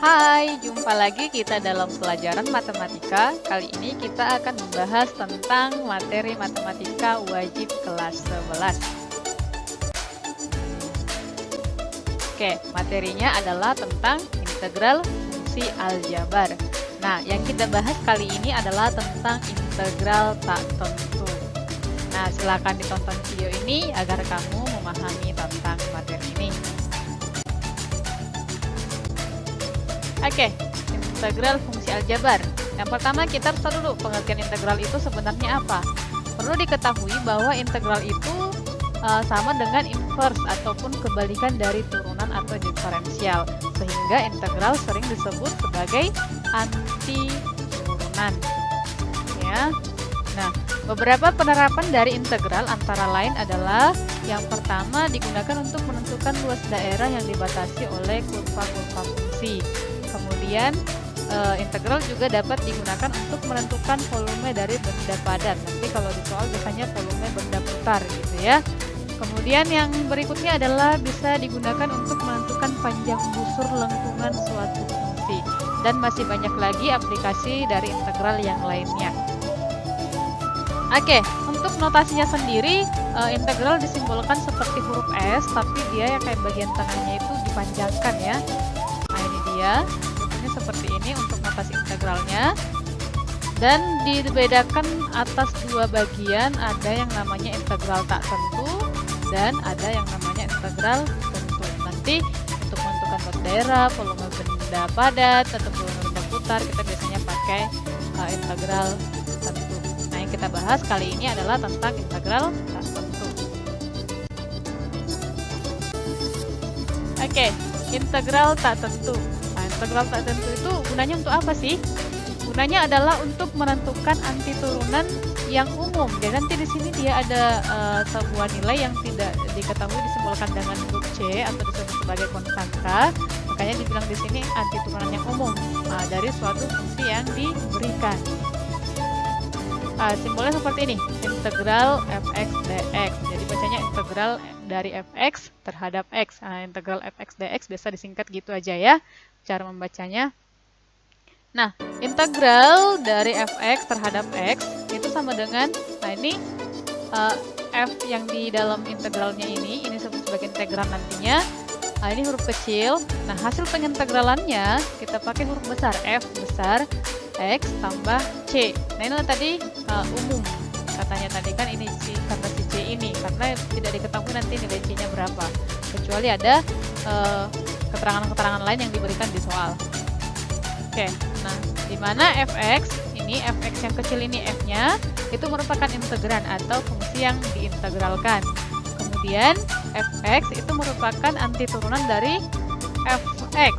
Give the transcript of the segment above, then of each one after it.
Hai, jumpa lagi kita dalam pelajaran matematika. Kali ini kita akan membahas tentang materi matematika wajib kelas 11. Oke, materinya adalah tentang integral fungsi aljabar. Nah, yang kita bahas kali ini adalah tentang integral tak tentu. Nah, silakan ditonton video ini agar kamu memahami tentang materi ini. Oke, integral fungsi aljabar. Yang pertama kita harus tahu dulu pengertian integral itu sebenarnya apa. Perlu diketahui bahwa integral itu sama dengan inverse ataupun kebalikan dari turunan atau diferensial. Sehingga integral sering disebut sebagai anti-turunan. Ya. Nah, beberapa penerapan dari integral antara lain adalah yang pertama digunakan untuk menentukan luas daerah yang dibatasi oleh kurva-kurva fungsi. Kemudian integral juga dapat digunakan untuk menentukan volume dari benda padat. Nanti kalau di soal biasanya volume benda putar gitu ya. Kemudian yang berikutnya adalah bisa digunakan untuk menentukan panjang busur lengkungan suatu fungsi. Dan masih banyak lagi aplikasi dari integral yang lainnya. Oke, untuk notasinya sendiri, integral disimbolkan seperti huruf S, tapi dia yang kayak bagian tengahnya itu dipanjangkan ya. Nah ini dia, bentuknya seperti ini untuk notasi integralnya. Dan dibedakan atas dua bagian, ada yang namanya integral tak tentu, dan ada yang namanya integral tentu. Nanti untuk menentukan luas daerah, volume benda padat, atau volume benda putar, kita biasanya pakai integral tentu. Nah yang kita bahas kali ini adalah tentang integral tak tentu. Oke, integral tak tentu. Nah, integral tak tentu itu gunanya untuk apa sih? Gunanya adalah untuk menentukan antiturunan yang umum. Jadi nanti di sini dia ada sebuah nilai yang tidak diketahui disimbolkan dengan huruf C atau disebut sebagai konstanta. Makanya dibilang di sini antiturunan yang umum dari suatu fungsi yang diberikan. Simbolnya seperti ini, integral fx dx. Jadi bacanya integral dari fx terhadap x. Integral fx dx biasa disingkat gitu aja ya cara membacanya. Nah, integral dari fx terhadap x itu sama dengan, nah ini f yang di dalam integralnya ini disebut sebagai integral nantinya. Nah, ini huruf kecil. Nah, hasil pengintegralannya kita pakai huruf besar, f besar x tambah c. Nah, ini tadi umum. Katanya tadi kan ini karena si c ini, karena tidak diketahui nanti nilai c-nya berapa. Kecuali ada keterangan-keterangan lain yang diberikan di soal. Oke, nah di mana fx, ini fx yang kecil ini f-nya, itu merupakan integran atau fungsi yang diintegralkan. Kemudian fx itu merupakan antiturunan dari fx.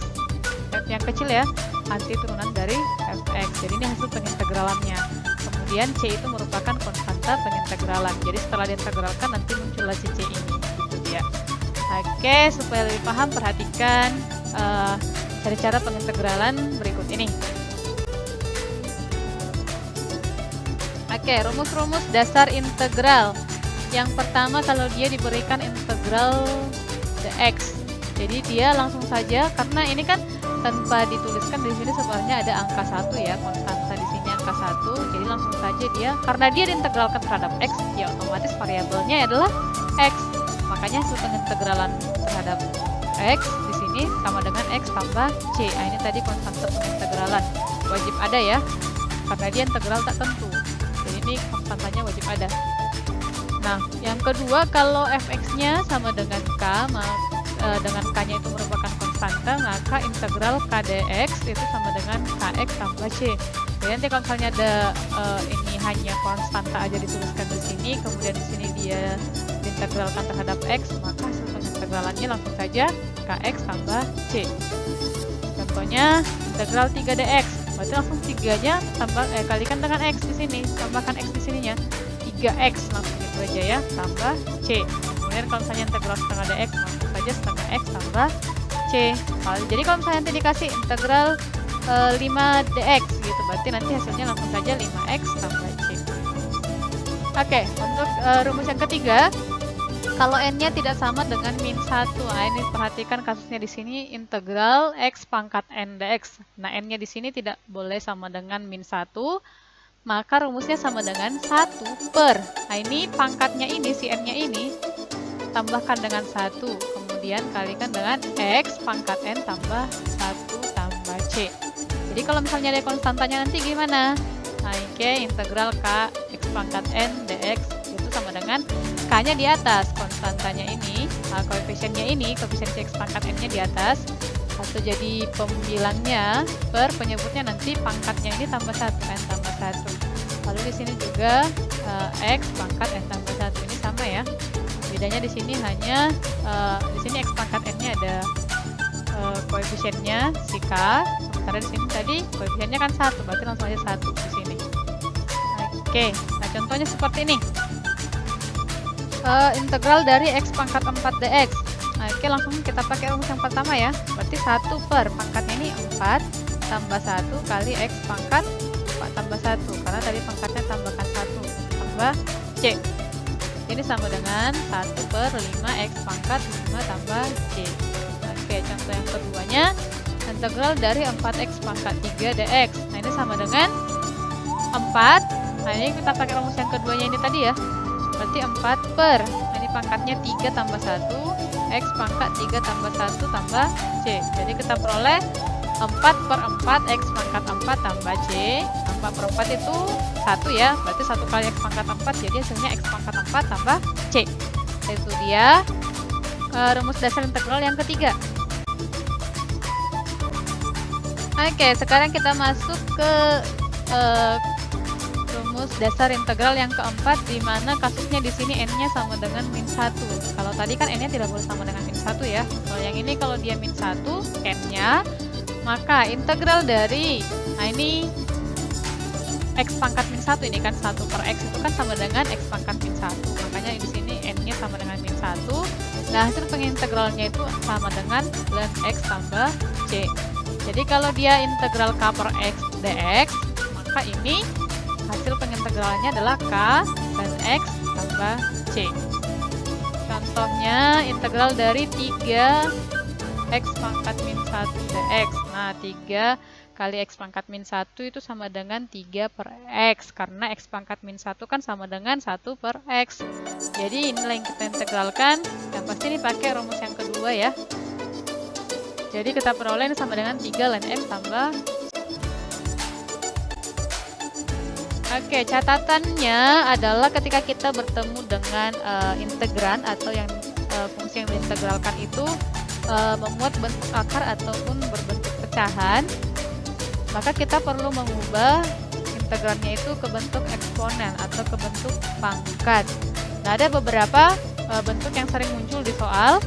F yang kecil ya, antiturunan dari fx. Jadi ini hasil pengintegralannya. Kemudian c itu merupakan konstanta pengintegralan. Jadi setelah diintegralkan nanti muncullah si c ini. Gitu ya. Oke, supaya lebih paham perhatikan cara pengintegralan berikut ini. Oke, rumus-rumus dasar integral. Yang pertama kalau dia diberikan integral dx. Jadi dia langsung saja, karena ini kan tanpa dituliskan di sini sebenarnya ada angka 1 ya, konstanta di sini angka 1. Jadi langsung saja dia, karena dia diintegralkan terhadap x, ya otomatis variabelnya adalah x. Makanya hasil pengintegralan terhadap x di sini sama dengan x tambah c. Nah, ini tadi konstanta pengintegralan. Wajib ada ya, karena dia integral tak tentu. Jadi ini konstantanya wajib ada. Nah, yang kedua kalau fx-nya sama dengan k, dengan k-nya itu merupakan konstanta, maka integral k dx itu sama dengan kx tambah c. Jadi nanti kalau misalnya ada ini hanya konstanta aja dituliskan di sini, kemudian di sini dia diintegralkan terhadap x, maka hasil pengintegralannya langsung saja kx tambah c. Contohnya integral 3 dx, berarti langsung 3-nya tambah kalikan dengan x di sini, tambahkan x di sininya. 3x langsung gitu aja ya, tambah c. Kemudian kalau misalnya integral setengah dx, langsung saja setengah x tambah c. Jadi kalau misalnya nanti dikasih integral 5 dx gitu, berarti nanti hasilnya langsung saja 5x tambah c. Oke, untuk rumus yang ketiga, Kalau n-nya tidak sama dengan min 1. Nah, ini perhatikan kasusnya di sini integral x pangkat n dx. Nah, n-nya di sini tidak boleh sama dengan min 1, maka rumusnya sama dengan 1 per. Nah, ini pangkatnya ini, si n-nya ini, tambahkan dengan 1, kemudian kalikan dengan x pangkat n tambah 1 tambah c. Jadi kalau misalnya ada konstantanya nanti gimana? Nah, oke, integral k x pangkat n dx itu sama dengan k-nya di atas, konstantanya ini, koefisiennya ini, koefisien x pangkat n-nya di atas, atau jadi pembilangnya per penyebutnya nanti pangkatnya ini tambah 1, n tambah 1. Lalu di sini juga x pangkat n tambah 1 ini sama ya. Bedanya di sini hanya di sini x pangkat n-nya ada koefisiennya si k, sementara di sini tadi koefisiennya kan 1, berarti langsung aja 1 di sini. Oke, nah contohnya seperti ini. Integral dari x pangkat 4 dx. Nah, oke, langsung kita pakai rumus yang pertama ya. Berarti 1 per pangkatnya ini 4 tambah 1 kali x pangkat 4 tambah 1. Karena tadi pangkatnya tambahkan 1 tambah c. Ini sama dengan 1 per 5 x pangkat 5 tambah c. Oke, contoh yang keduanya. Integral dari 4x pangkat 3 dx. Nah, ini sama dengan 4. Nah, ini kita pakai rumus yang keduanya ini tadi ya. Berarti 4 per, nah ini pangkatnya 3 tambah 1, x pangkat 3 tambah 1 tambah c. Jadi kita peroleh 4 per 4, x pangkat 4 tambah c. 4 per 4 itu 1 ya, berarti 1 kali x pangkat 4, jadi hasilnya x pangkat 4 tambah c. Itu dia rumus dasar integral yang ketiga. Oke, sekarang kita masuk ke rumus dasar integral yang keempat, di mana kasusnya di sini n-nya sama dengan min 1. Kalau tadi kan n-nya tidak boleh sama dengan min 1 ya. Kalau yang ini kalau dia min 1 n-nya, maka integral dari, nah ini x pangkat min 1 ini kan 1 per x itu kan sama dengan x pangkat min 1. Makanya di sini n-nya sama dengan min 1. Nah, hasil pengintegralnya itu sama dengan ln x tambah c. Jadi kalau dia integral k per x dx, maka ini hasil pengintegralannya adalah k dan x tambah c. Contohnya integral dari 3 x pangkat min 1 dx. Nah, 3 kali x pangkat min 1 itu sama dengan 3 per x. Karena x pangkat min 1 kan sama dengan 1 per x. Jadi inilah yang kita integralkan. Yang pasti ini pakai rumus yang kedua ya. Jadi kita peroleh ini sama dengan 3 ln m tambah. Oke, catatannya adalah ketika kita bertemu dengan integran atau yang fungsi yang diintegralkan itu memuat bentuk akar ataupun berbentuk pecahan, maka kita perlu mengubah integrannya itu ke bentuk eksponen atau ke bentuk pangkat. Nah, ada beberapa bentuk yang sering muncul di soal.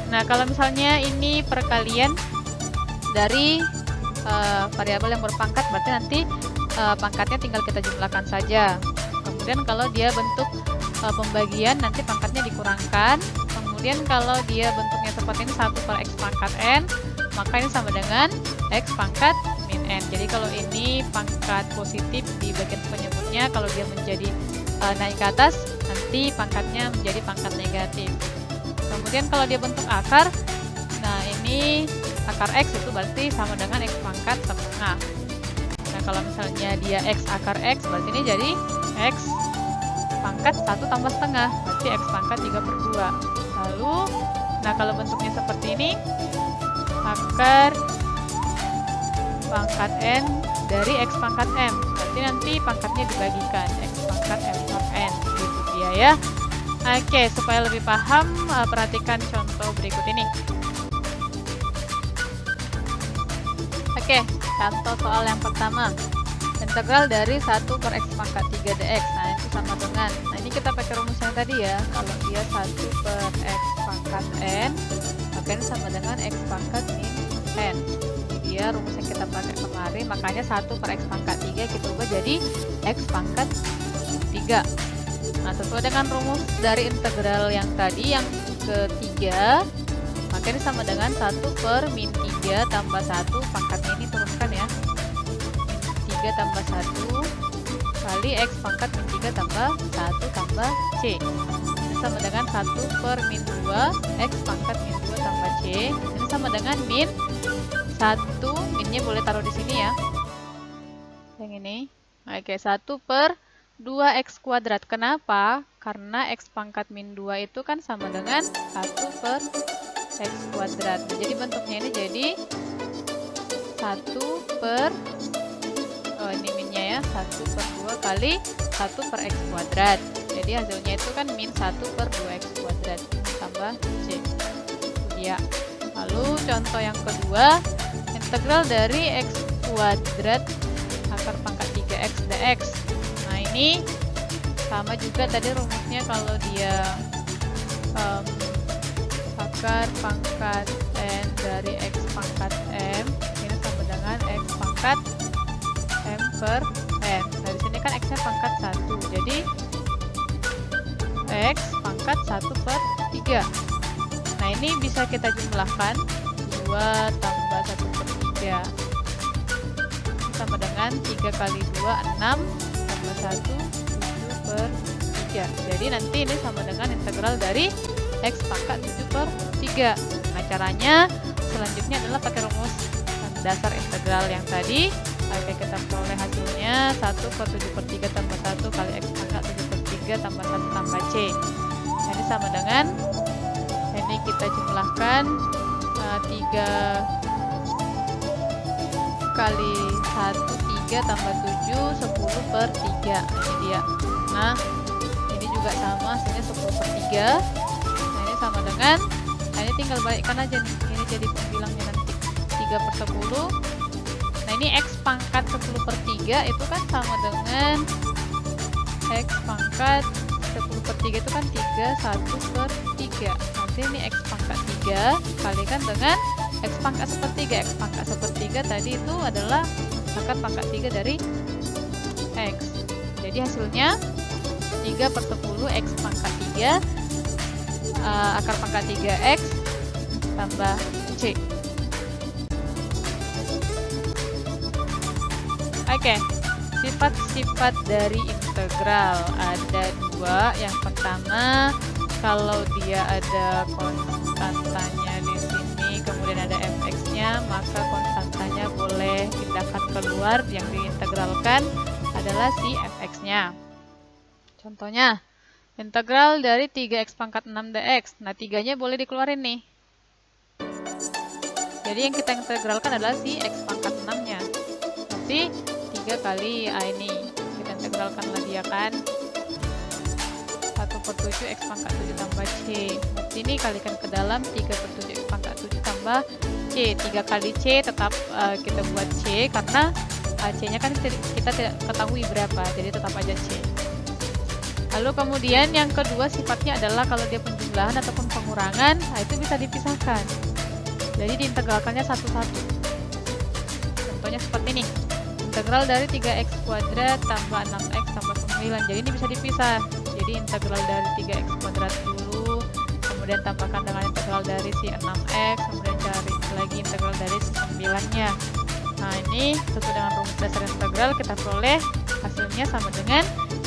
Nah, kalau misalnya ini perkalian dari variabel yang berpangkat, berarti nanti pangkatnya tinggal kita jumlahkan saja. Kemudian kalau dia bentuk pembagian, nanti pangkatnya dikurangkan. Kemudian kalau dia bentuknya seperti ini 1 per x pangkat n, maka ini sama dengan x pangkat min n. Jadi kalau ini pangkat positif di bagian penyebutnya, kalau dia menjadi naik ke atas, nanti pangkatnya menjadi pangkat negatif. Kemudian kalau dia bentuk akar, nah ini akar x itu berarti sama dengan x pangkat setengah. Nah, kalau misalnya dia x akar x, berarti ini jadi x pangkat 1 tambah setengah, berarti x pangkat 3 per 2. Lalu, nah kalau bentuknya seperti ini, akar pangkat n dari x pangkat m, berarti nanti pangkatnya dibagikan, x pangkat m per n, gitu dia ya. Oke, supaya lebih paham, perhatikan contoh berikut ini. Oke, contoh soal yang pertama. Integral dari 1 per x pangkat 3 dx. Nah, itu sama dengan, nah ini kita pakai rumus yang tadi ya. Kalau dia 1 per x pangkat n, maka ini sama dengan x pangkat min n. Ini dia rumus yang kita pakai kemarin, makanya 1 per x pangkat 3 kita ubah jadi x pangkat 3. Nah, sesuai dengan rumus dari integral yang tadi, yang ketiga, maka ini sama dengan 1 per min 3 tambah 1, pangkatnya ini turunkan ya, min 3 tambah 1 kali x pangkat min 3 tambah 1 tambah c. sama dengan 1 per min 2 X pangkat min 2 tambah C. Ini sama dengan min 1, minnya boleh taruh di sini ya. Yang ini. Oke, 1 per 2X kuadrat. Kenapa? Karena X pangkat min 2 itu kan sama dengan 1 per X kuadrat. Nah, jadi bentuknya ini jadi 1 per, oh ini minnya ya, 1 per 2 kali 1 per X kuadrat. Jadi hasilnya itu kan min 1 per 2X kuadrat tambah C. Itu dia. Lalu contoh yang kedua, integral dari X kuadrat akar pangkat 3X dx. Nah ini sama juga tadi rumusnya, kalau dia akar pangkat n dari X pangkat m, ini sama dengan X pangkat m per n. Dari sini kan X-nya pangkat 1, jadi X pangkat 1 per 3. Nah ini bisa kita jumlahkan, 2 tambah 1 per 3 sama dengan 3 kali 2, 6 tambah 1, 7 per 3. Jadi nanti ini sama dengan integral dari X pangkat 7 per 3. Nah caranya selanjutnya adalah pakai rumus dasar integral yang tadi. Oke, kita peroleh hasilnya 1 per 7 per 3 tambah 1 kali X pangkat 7 per 3 tambah 1 tambah C. Nah, ini sama dengan, ini kita jumlahkan 3 kali 1, 3 tambah 7, 10 per 3. Nah, ini dia. Nah, ini juga sama, hasilnya 10 per 3. Nah, ini sama dengan, nah ini tinggal balikkan aja nih. Ini jadi pembilangnya nanti 3 per 10. Nah, ini X pangkat 10 per 3 itu kan sama dengan X pangkat 10 per 3 itu kan 3, 1 per 3. Nanti ini X pangkat 3 kalikan dengan X pangkat sepertiga. X pangkat sepertiga tadi itu adalah akar pangkat 3 dari X. Jadi hasilnya 3 per 10 X pangkat 3 akar pangkat 3X tambah C. Oke, sifat-sifat dari integral ada 2. Yang pertama, kalau dia ada konstantanya di sini, kemudian ada fx-nya, maka konstantanya boleh pindahkan keluar. Yang diintegralkan adalah si fx-nya. Contohnya, integral dari 3x pangkat 6 dx. Nah, 3-nya boleh dikeluarin nih. Jadi yang kita integralkan adalah si x pangkat 6-nya. Nanti 3 kali ini kita integralkan lagi ya kan, 1 per 7 X pangkat 7 tambah C. Nanti ini kalikan ke dalam, 3 per 7 X pangkat 7 tambah C. 3 kali C tetap kita buat C, karena C nya kan kita tidak ketahui berapa, jadi tetap aja C. Lalu kemudian yang kedua sifatnya adalah kalau dia penjumlahan ataupun pengurangan, nah itu bisa dipisahkan, jadi diintegralkannya satu-satu. Contohnya seperti ini, integral dari 3x kuadrat tambah 6x tambah 9. Jadi ini bisa dipisah. Jadi integral dari 3x kuadrat dulu, kemudian tambahkan dengan integral dari si 6x, kemudian cari lagi integral dari si 9-nya. Nah ini sesuai dengan rumus dasar integral, kita peroleh hasilnya sama dengan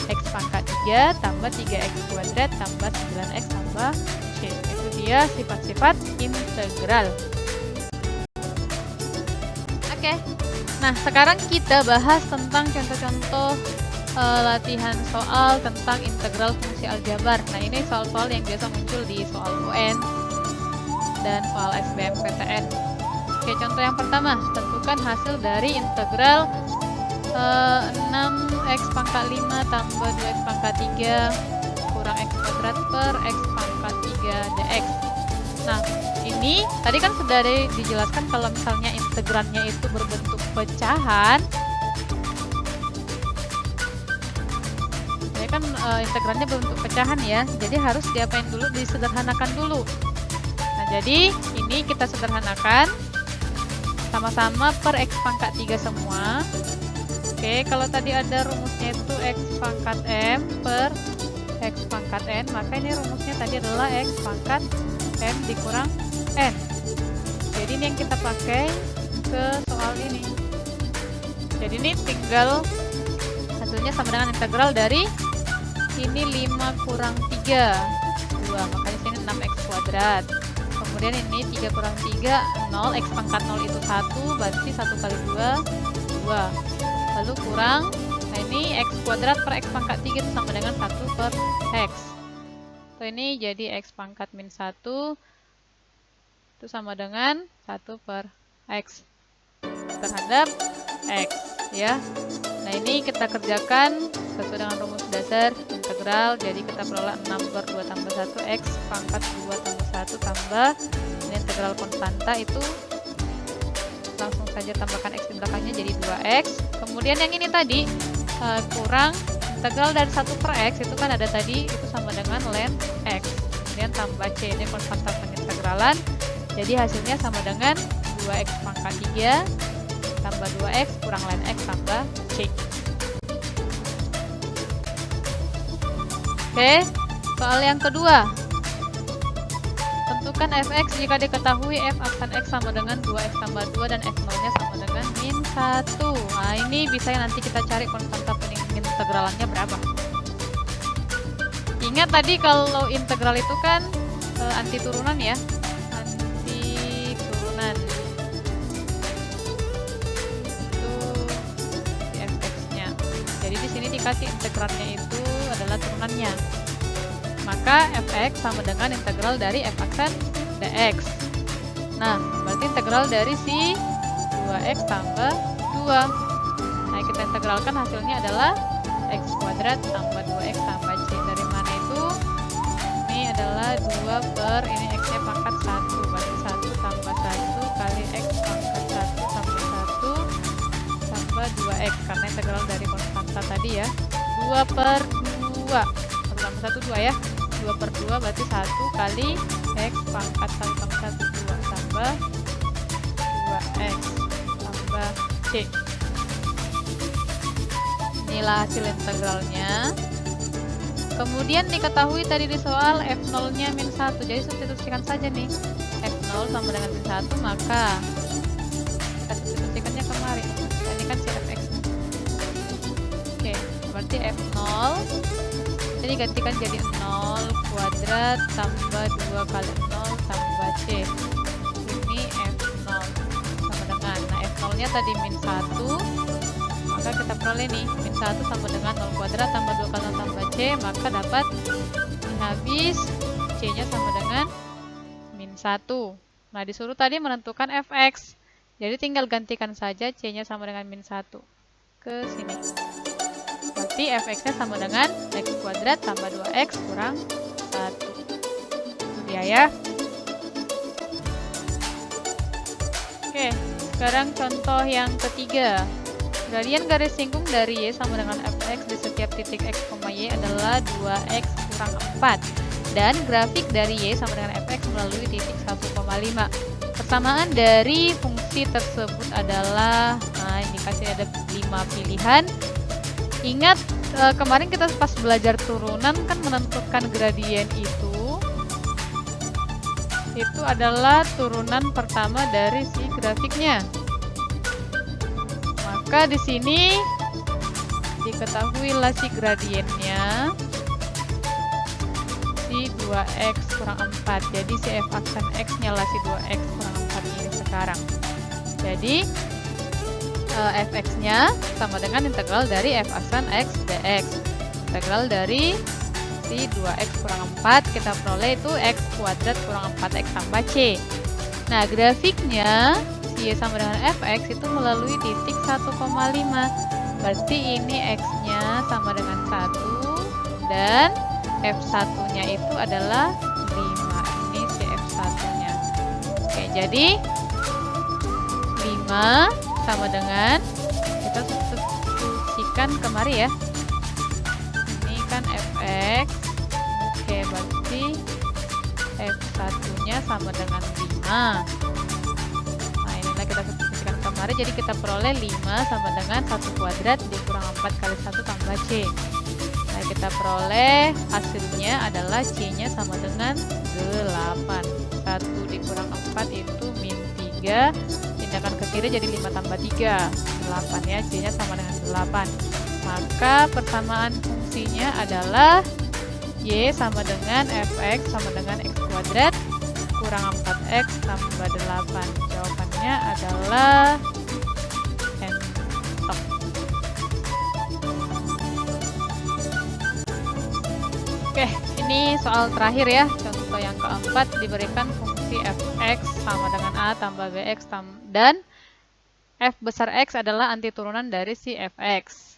x pangkat 3 tambah 3x kuadrat tambah 9x tambah c. Itu dia sifat-sifat integral. Oke. Nah, sekarang kita bahas tentang contoh-contoh latihan soal tentang integral fungsi aljabar. Nah, ini soal-soal yang biasa muncul di soal UN dan soal SBMPTN. Oke, contoh yang pertama, tentukan hasil dari integral 6x pangkat 5 tambah 2x pangkat 3 kurang x kuadrat per x pangkat 3 dx. Nah, ini tadi kan sudah dijelaskan kalau misalnya integrannya itu berbentuk pecahan. Ini kan integrannya berbentuk pecahan ya. Jadi harus diapain dulu? Disederhanakan dulu. Nah, jadi ini kita sederhanakan sama-sama per x pangkat 3 semua. Oke, kalau tadi ada rumusnya itu x pangkat m per x pangkat n, maka ini rumusnya tadi adalah x pangkat m dikurang n. Jadi ini yang kita pakai ke soal ini. Jadi ini tinggal hasilnya sama dengan integral dari ini 5 kurang 3 2. Makanya sini 6x kuadrat. Kemudian ini 3 kurang 3, 0. X pangkat 0 itu 1, berarti 1 kali 2, 2. Lalu kurang, nah ini x kuadrat per x pangkat 3 itu sama dengan 1 per x. Atau ini jadi x pangkat min 1 itu sama dengan 1 per x terhadap x, ya. Nah ini kita kerjakan sesuai dengan rumus dasar integral. Jadi kita peroleh 6 per 2 tambah 1 x pangkat 2 tambah 1 tambah ini integral konstanta itu langsung saja tambahkan x di belakangnya jadi 2x. Kemudian yang ini tadi kurang integral dari 1 per x itu kan ada tadi itu sama dengan ln x. Kemudian tambah c, ini konstanta pengintegralan. Jadi hasilnya sama dengan 2x pangkat 3 tambah 2x kurang ln x tambah c. Oke, soal yang kedua. Tentukan fx jika diketahui f aksan x sama dengan 2x tambah 2 dan x0 nya sama dengan min 1. Nah ini bisa nanti kita cari konstanta pengintegralannya berapa. Ingat tadi kalau integral itu kan anti turunan ya. Anti turunan. Itu fx-nya. Jadi di sini dikasih integralnya itu adalah turunannya. Maka fx sama dengan integral dari f aksen dx. Nah, berarti integral dari si 2x tambah 2. Nah, kita integralkan hasilnya adalah x kuadrat tambah 2x tambah c. Dari mana itu? Ini adalah 2 per, ini x-nya pangkat 1. Berarti 1 tambah 1 kali x pangkat 1 tambah 1 tambah 2x. Karena integral dari konstanta tadi ya. 2 per 2. 1 tambah 1, 2 ya. 2 per 2 berarti 1 kali x pangkat 1 tambah 1, 2 tambah 2x tambah c. Inilah hasil integralnya. Kemudian diketahui tadi di soal f0 nya min 1. Jadi substitusikan saja nih. f0 sama dengan min 1, maka kita substitusikannya kemari. Nah, ini kan si fx. Oke, berarti f0 jadi gantikan jadi 0 kuadrat tambah 2 kali 0 tambah c. Ini f0 sama dengan, nah f0 nya tadi min 1, maka kita peroleh nih min 1 sama dengan 0 kuadrat tambah 2 kali 0 tambah c, maka dapat habis c nya sama dengan min 1. Nah disuruh tadi menentukan fx, jadi tinggal gantikan saja c nya sama dengan min 1 ke sini. Berarti fx-nya sama dengan x kuadrat tambah 2x kurang 1. Itu dia ya. Oke, sekarang contoh yang ketiga. Gradian garis singgung dari y sama dengan fx di setiap titik x, y adalah 2x kurang 4. Dan grafik dari y sama dengan fx melalui titik 1,5. Persamaan dari fungsi tersebut adalah, nah ini dikasih ada 5 pilihan. Ingat kemarin kita pas belajar turunan kan menentukan gradien itu adalah turunan pertama dari si grafiknya. Maka di sini diketahuilah si gradiennya si 2x kurang 4. Jadi si f aksen x-nya lah si 2x kurang 4 ini sekarang. Jadi fx-nya sama dengan integral dari f aksen x dx. Integral dari si 2x kurang 4 kita peroleh itu x kuadrat kurang 4x tambah c. Nah grafiknya si y sama dengan fx itu melalui titik 1,5. Berarti ini x-nya sama dengan 1 dan f1-nya itu adalah 5. Ini si f1-nya. Oke, jadi 5 sama dengan, kita substitusikan kemari ya. Ini kan fx. Oke, berarti f1-nya sama dengan 5. Nah, inilah kita substitusikan kemari. Jadi kita peroleh 5 sama dengan 1 kuadrat dikurang 4 kali 1 tambah c. Nah, kita peroleh hasilnya adalah c-nya sama dengan 8. 1 dikurang 4 itu min 3. Tindakan ke kiri jadi 5 tambah 3, 8 ya, c-nya sama dengan 8. Maka persamaan fungsinya adalah Y sama dengan fx sama dengan x kuadrat kurang 4x tambah 8. Jawabannya adalah entok. Oke, ini soal terakhir ya. Contoh yang keempat, diberikan fungsi fx sama dengan a tambah bx dan f besar x adalah anti turunan dari si fx.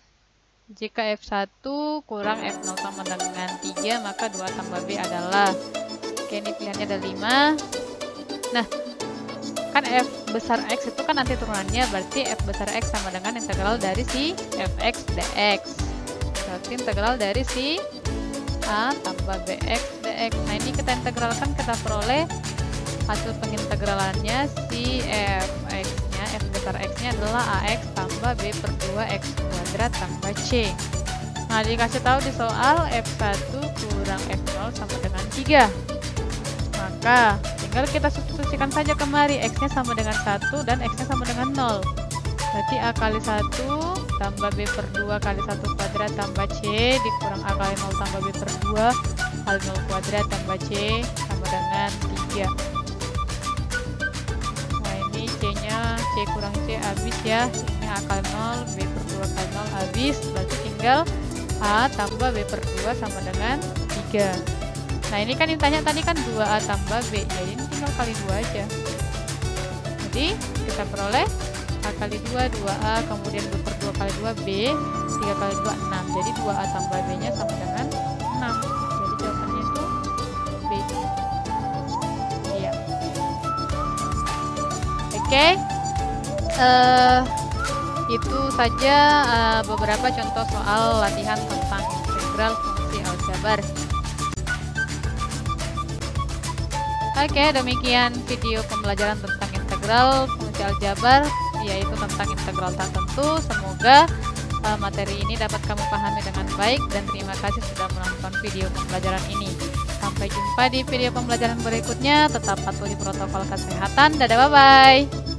Jika f1 kurang f0 sama dengan 3, maka 2 tambah b adalah. Oke, ini pilihannya ada 5. Nah, kan f besar x itu kan anti turunannya, berarti f besar x sama dengan integral dari si fx dx. Berarti integral dari si a tambah bx dx. Nah, ini kita integralkan, kita peroleh hasil pengintegralannya si fx-nya, f besar x-nya adalah ax tambah b per 2x kuadrat tambah c. Nah, dikasih tahu di soal f1 kurang f0 sama dengan 3. Maka tinggal kita substitusikan saja kemari, x-nya sama dengan 1 dan x-nya sama dengan 0. Berarti a kali 1 tambah b per 2 kali 1 kuadrat tambah c dikurang a kali 0 tambah b per 2 kali 0 kuadrat tambah c sama dengan 3. C-nya, C kurang C habis ya. Ini A kali 0, B per 2 kali 0 habis. Berarti tinggal A tambah B per 2 sama dengan 3. Nah, ini kan ditanya tadi kan 2A tambah B. Jadi ini tinggal kali 2 aja. Jadi kita peroleh A kali 2, 2A, kemudian B per 2 kali 2 B, 3 kali 2, 6. Jadi 2A tambah B-nya sama dengan 6. Jadi jawabannya itu B. Iya. Oke, itu saja beberapa contoh soal latihan tentang integral fungsi aljabar. Oke, demikian video pembelajaran tentang integral fungsi aljabar, yaitu tentang integral tak tentu. Semoga materi ini dapat kamu pahami dengan baik, dan terima kasih sudah menonton video pembelajaran ini. Sampai jumpa di video pembelajaran berikutnya. Tetap patuhi protokol kesehatan. Dadah, bye-bye.